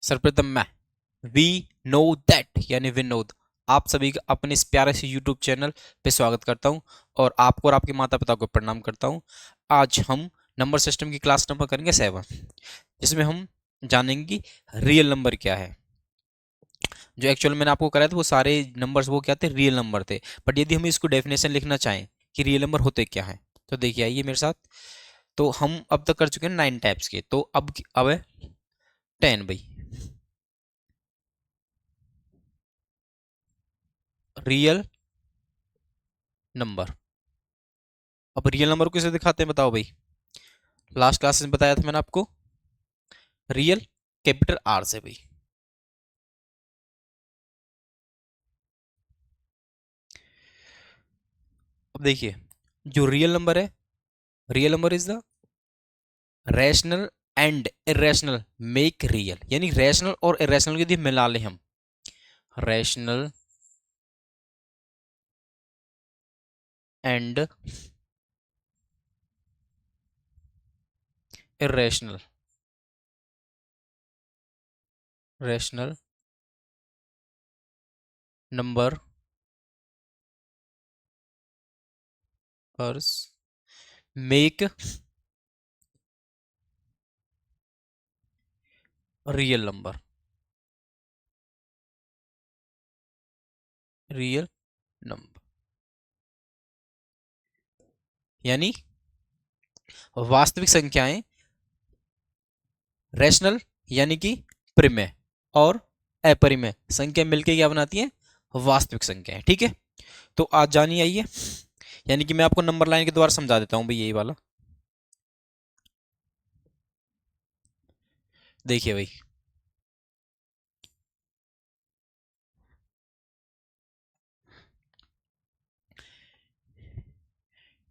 सर्वप्रथम मैं we know that यानी विनोद आप सभी का अपने इस प्यारे से यूट्यूब चैनल पे स्वागत करता हूं और आपको और आपके माता पिता को प्रणाम करता हूं। आज हम नंबर सिस्टम की क्लास नंबर करेंगे 7, जिसमें हम जानेंगे कि रियल नंबर क्या है। जो एक्चुअल मैंने आपको कराया था वो सारे नंबर्स वो क्या थे, रियल नंबर थे। बट यदि हम इसको डेफिनेशन लिखना चाहें कि रियल नंबर होते क्या है, तो देखिए आइए मेरे साथ। तो हम अब तक कर चुके हैं 9 टाइप्स के, तो अब है 10 भाई, रियल नंबर। अब रियल नंबर को किसे दिखाते हैं बताओ भाई। लास्ट क्लास में बताया था मैंने आपको, रियल कैपिटल आर से भाई। अब देखिए, जो रियल नंबर है, real number is the rational and irrational make real, यानी रैशनल और इरेशनल यदि मिला लें हम, rational and irrational, rational number make real number, real number यानी वास्तविक संख्याएं, रैशनल यानी कि परिमेय और अपरिमेय संख्या मिलकर क्या बनाती हैं, वास्तविक संख्याएं। ठीक है, तो आज जानिए आइए, यानी कि मैं आपको नंबर लाइन के द्वारा समझा देता हूं भाई, यही वाला देखिए भाई।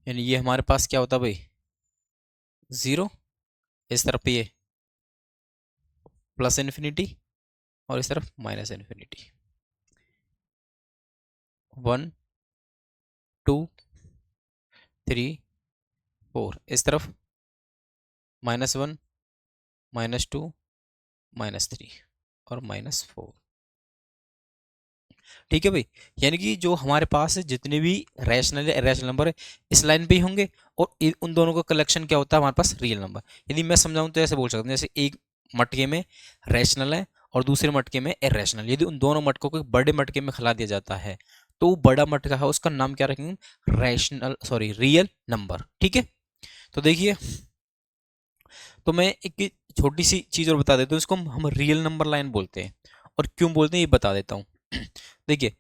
यानी ये हमारे पास क्या होता है भाई, जीरो, इस तरफ ये प्लस इन्फिनिटी और इस तरफ माइनस इन्फिनिटी, 1 2 3 4, इस तरफ -1 -2 -3 और -4। ठीक है भाई, यानी कि जो हमारे पास जितने भी रैशनल या इरेशनल नंबर है इस लाइन पे ही होंगे, और उन दोनों का कलेक्शन क्या होता है हमारे पास, रियल नंबर। यदि मैं समझाऊं तो ऐसे बोल सकते हैं, जैसे एक मटके में रैशनल है और दूसरे मटके में इरेशनल, यदि उन दोनों मटकों को एक बड़े मटके में खिला दिया जाता है तो वो बड़ा मटका है उसका नाम क्या रखेंगे, रैशनल सॉरी रियल नंबर। ठीक है, तो देखिए, तो मैं एक छोटी सी चीज और बता देता हूँ, इसको हम रियल नंबर लाइन बोलते हैं, और क्यों बोलते हैं ये बता देता हूँ। देखिए,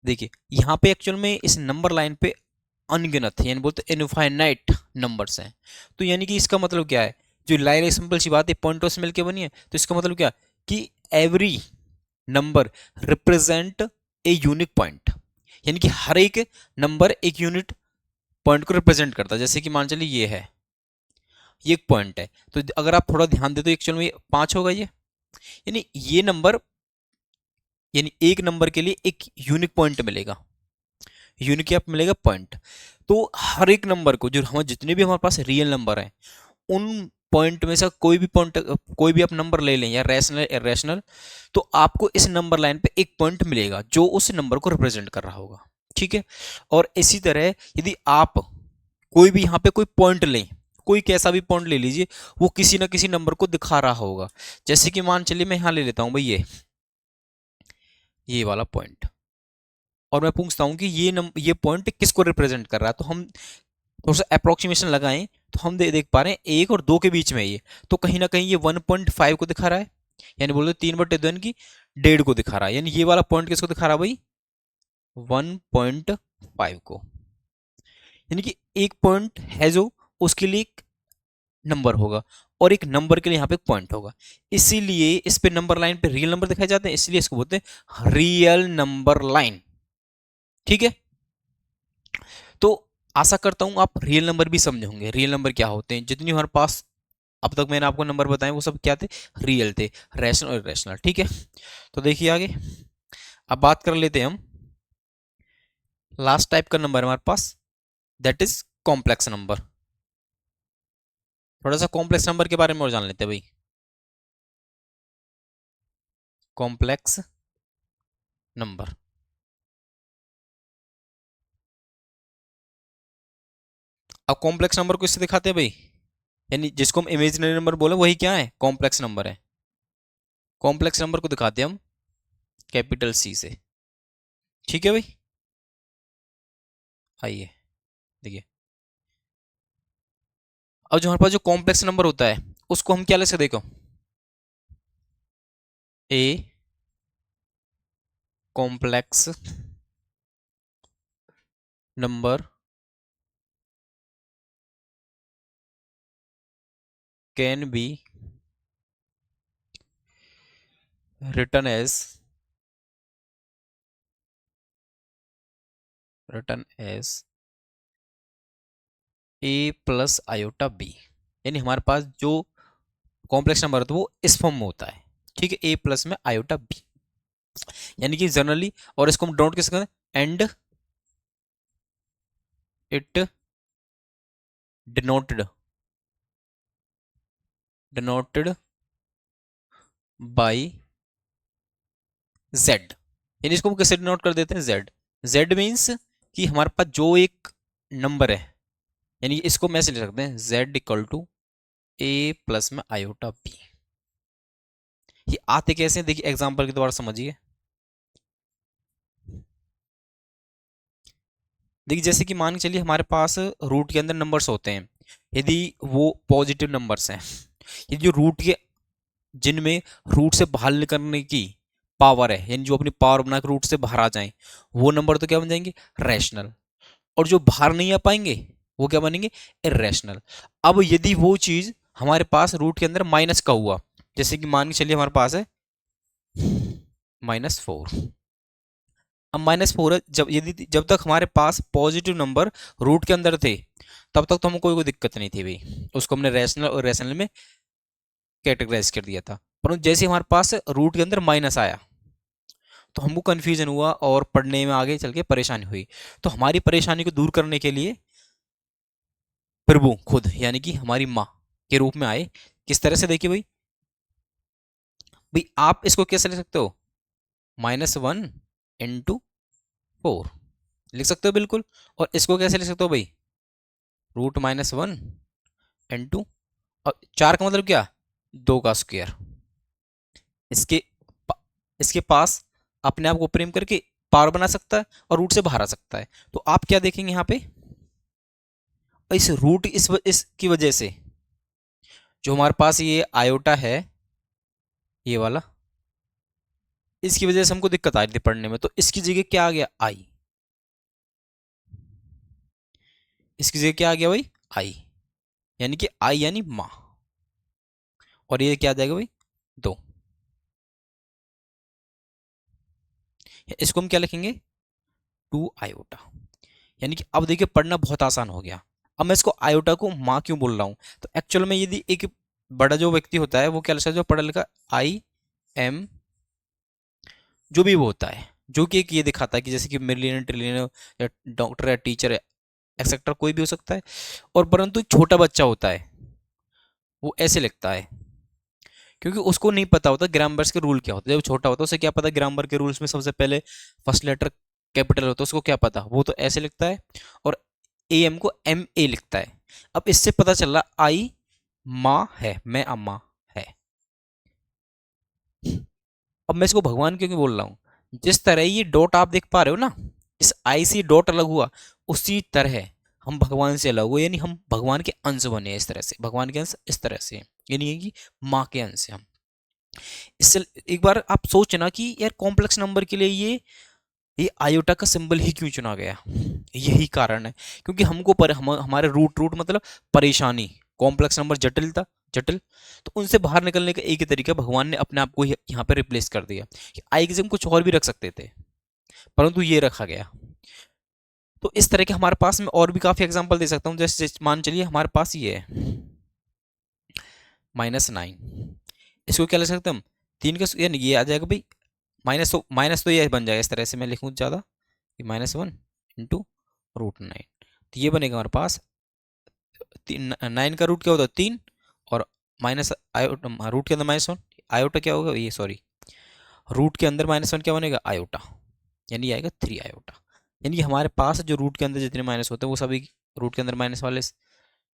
देखिए यहाँ पे एक्चुअल में इस नंबर लाइन पे अनगिनत है, यानी बोलते इनफाइनाइट नंबर्स हैं। तो यानी कि इसका मतलब क्या है, जो लाइन सिंपल सी बात है पॉइंटों से मिलकर बनी है, तो इसका मतलब क्या कि every number represent a unique point, यानी कि हर एक नंबर एक यूनिट पॉइंट को रिप्रेजेंट करता है। जैसे कि मान चलिए ये है, ये एक पॉइंट है, तो अगर आप थोड़ा ध्यान दे तो एक्चुअल में 5 होगा ये, यानी ये नंबर, यानी एक नंबर के लिए एक यूनिक पॉइंट मिलेगा, यूनिक क्या मिलेगा, पॉइंट। तो हर एक नंबर को, जो हमारे जितने भी हमारे पास रियल नंबर हैं, उन पॉइंट में से कोई भी पॉइंट, कोई भी आप नंबर ले लें, या रैशनल या रैशनल, तो आपको इस नंबर लाइन पे एक पॉइंट मिलेगा जो उस नंबर को रिप्रेजेंट कर रहा होगा। ठीक है, और इसी तरह यदि आप कोई भी यहाँ पे कोई पॉइंट लें, कोई कैसा भी पॉइंट ले लीजिए, वो किसी ना किसी नंबर को दिखा रहा होगा। जैसे कि मान चलिए मैं यहाँ ले लेता हूँ भाई ये वाला पॉइंट, और मैं पूछता हूँ कि ये पॉइंट किसको रिप्रेजेंट कर रहा है, तो हम थोड़ा सा अप्रोक्सीमेशन लगाएं तो हम देख पा रहे हैं 1 और 2 के बीच में ये, तो कहीं ना कहीं ये 1.5 को दिखा रहा है, यानी बोलते 3/2 यानी कि 1.5 को दिखा रहा है, यानी ये वाला पॉइंट किसको दिखा रहा है भाई, 1.5 को। यानी कि एक पॉइंट है जो उसके लिए एक नंबर होगा, और एक नंबर के लिए यहाँ पे पॉइंट होगा, इसीलिए इस पे नंबर लाइन पे रियल नंबर दिखाए जाते हैं, इसलिए इसको बोलते हैं रियल नंबर लाइन। ठीक है, तो आशा करता हूं आप रियल नंबर भी समझे होंगे, रियल नंबर क्या होते हैं। जितनी हमारे पास अब तक मैंने आपको नंबर बताए वो सब क्या थे, रियल थे, रैशनल और इरेशनल। ठीक है, तो देखिए आगे, अब बात कर लेते हैं हम लास्ट टाइप का नंबर हमारे पास, दैट इज कॉम्प्लेक्स नंबर। थोड़ा सा कॉम्प्लेक्स नंबर के बारे में और जान लेते हैं भाई। कॉम्प्लेक्स नंबर, अब कॉम्प्लेक्स नंबर को इससे दिखाते हैं भाई, यानी जिसको हम इमेजिनरी नंबर बोले वही क्या है, कॉम्प्लेक्स नंबर है। कॉम्प्लेक्स नंबर को दिखाते हैं हम कैपिटल सी से, ठीक है भाई। आइए देखिए, अब जो हमारे पास जो कॉम्प्लेक्स नंबर होता है उसको हम क्या लिख सकते, देखो a complex number can be written as a plus iota B, यानी हमारे पास जो कॉम्प्लेक्स नंबर होता है वो इस फॉर्म में होता है, ठीक है, ए प्लस में आयोटा बी, यानी कि जनरली, और इसको हम डोंट किस and it denoted denoted by Z, यानी इसको हम कैसे डिनोट कर देते हैं, जेड। जेड मीन्स कि हमारे पास जो एक नंबर है, यानी इसको मैं ऐसे लिख सकते हैं Z equal to A plus में आयोटा बी। ये आते कैसे हैं, देखिए एग्जांपल के द्वारा समझिए। देखिए जैसे कि मान के चलिए हमारे पास रूट के अंदर नंबर्स होते हैं, यदि वो पॉजिटिव नंबर्स हैं, ये जो रूट के, जिनमें रूट से बाहर निकलने की पावर है, यानी जो अपनी पावर बना के रूट से बाहर आ जाएं, वो नंबर तो क्या बन जाएंगे, रैशनल। और जो बाहर नहीं आ पाएंगे वो क्या बनेंगे, इरेशनल। अब यदि वो चीज हमारे पास रूट के अंदर माइनस का हुआ, जैसे कि मान के चलिए हमारे पास है -4, अब -4 है, जब यदि जब तक हमारे पास पॉजिटिव नंबर रूट के अंदर थे तब तक तो हमको कोई दिक्कत नहीं थी भाई, उसको हमने रैशनल और रैशनल में कैटेगराइज कर दिया था। परंतु जैसे हमारे पास रूट के अंदर माइनस आया तो हमको कन्फ्यूजन हुआ और पढ़ने में आगे चल के परेशानी हुई। तो हमारी परेशानी को दूर करने के लिए प्रभु खुद यानी कि हमारी माँ के रूप में आए। किस तरह से, देखिए भाई, भाई आप इसको कैसे लिख सकते हो, -1 × 4 लिख सकते हो बिल्कुल। और इसको कैसे लिख सकते हो भाई, √-1 × और 4 का मतलब क्या, 2 का स्क्वायर। इसके इसके पास अपने आप को प्रेम करके पावर बना सकता है और रूट से बाहर आ सकता है। तो आप क्या देखेंगे यहाँ पे, इस रूट इसकी वजह से जो हमारे पास ये आयोटा है, ये वाला, इसकी वजह से हमको दिक्कत आ रही थी पढ़ने में, तो इसकी जगह क्या आ गया, आई। इसकी जगह क्या आ गया भाई, आई, यानी कि आई यानी माँ, और ये क्या आ जाएगा भाई, 2। इसको हम क्या लिखेंगे, 2 आयोटा। यानी कि अब देखिए पढ़ना बहुत आसान हो गया। अब मैं इसको आयोटा को माँ क्यों बोल रहा हूँ, तो एक्चुअल में यदि एक बड़ा जो व्यक्ति होता है वो क्या लिखता है, जो पढ़ा लिखा IM, जो भी वो होता है, जो कि एक ये दिखाता है कि जैसे कि मिलियन ट्रिलियन या डॉक्टर या टीचर एक्सेट्रा कोई भी हो सकता है। और परंतु एक छोटा बच्चा होता है वो ऐसे लिखता है, क्योंकि उसको नहीं पता होता ग्रामर्स के रूल क्या होता है। जब छोटा होता है उसे क्या पता, ग्रामर के रूल्स में सबसे पहले फर्स्ट लेटर कैपिटल होता है, उसको क्या पता, वो तो ऐसे लिखता है। और AM को MA लिखता है। अब इससे पता चल रहा आई माँ है, मैं अम्मा है। अब मैं इसको भगवान क्यों बोल रहा हूँ, जिस तरह ये डॉट आप देख पा रहे हो ना, इस आई से डॉट अलग हुआ, उसी तरह हम भगवान से अलग हुए, यानी हम भगवान के अंश बने। इस तरह से भगवान के अंश इस तरह से, यानी कि माँ के अंश से हम। इससे एक बार आप सोचना कि यार कॉम्प्लेक्स नंबर के लिए ये आयोटा का सिंबल ही क्यों चुना गया, यही कारण है, क्योंकि हमको हमारे रूट रूट मतलब परेशानी, कॉम्प्लेक्स नंबर जटिलता जटिल, तो उनसे बाहर निकलने का एक ही तरीका, भगवान ने अपने आप को यहाँ पे रिप्लेस कर दिया कि आई की जगह कुछ और भी रख सकते थे, परंतु ये रखा गया। तो इस तरह के हमारे पास में और भी काफी एग्जांपल दे सकता हूँ। जैसे मान चलिए हमारे पास ये है -9, इसको क्या लिख सकते हैं हम, 3 का यानी ये आ जाएगा भाई, माइनस तो ये बन जाएगा, इस तरह से मैं लिखूँ ज़्यादा, -1 × √9, तो ये बनेगा हमारे पास 9 का रूट क्या होता है, 3, माइनस आयोटा, रूट के अंदर -1, आयोटा क्या होगा ये, सॉरी, रूट के अंदर -1 क्या बनेगा, आयोटा, यानी आएगा 3 आयोटा। यानी हमारे पास जो रूट के अंदर जितने माइनस होते हैं वो सभी रूट के अंदर माइनस वाले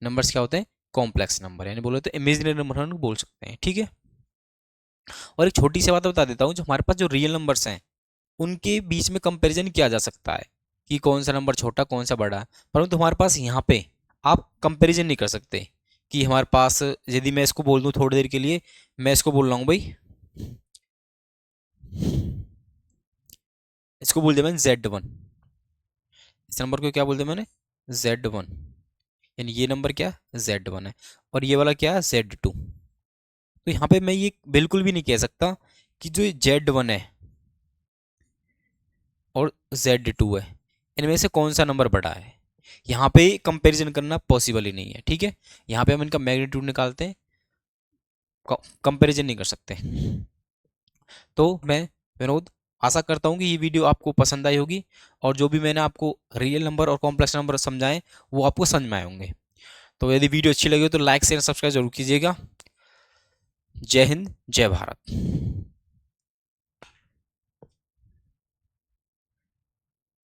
नंबर्स क्या होते हैं, कॉम्प्लेक्स नंबर, यानी बोलो तो इमेजिनरी नंबर हम बोल सकते हैं, ठीक है। और एक छोटी सी बात बता देता हूँ, जो हमारे पास जो रियल नंबर्स हैं उनके बीच में कंपैरिजन किया जा सकता है कि कौन सा नंबर छोटा कौन सा बड़ा है, परंतु हमारे पास यहाँ पे आप कंपैरिजन नहीं कर सकते कि हमारे पास, यदि मैं इसको बोल दूँ थोड़ी देर के लिए, मैं इसको बोल रहा हूँ भाई, इसको बोल दिया मैंने Z1, इस नंबर को क्या बोल दिया मैंने, Z1, यानी ये नंबर क्या Z1 है, और ये वाला क्या है Z2। तो यहाँ पे मैं ये बिल्कुल भी नहीं कह सकता कि जो Z1 है और Z2 है इनमें से कौन सा नंबर बड़ा है, यहाँ पे कंपैरिजन करना पॉसिबल ही नहीं है, ठीक है। यहाँ पे हम इनका मैग्नीट्यूड निकालते हैं, कंपैरिजन नहीं कर सकते। तो मैं विनोद आशा करता हूँ कि ये वीडियो आपको पसंद आई होगी, और जो भी मैंने आपको रियल नंबर और कॉम्प्लेक्स नंबर समझाएं वो आपको समझ में आए होंगे। तो यदि वीडियो अच्छी लगी हो तो लाइक शेयर सब्सक्राइब जरूर कीजिएगा। जय हिंद, जय भारत।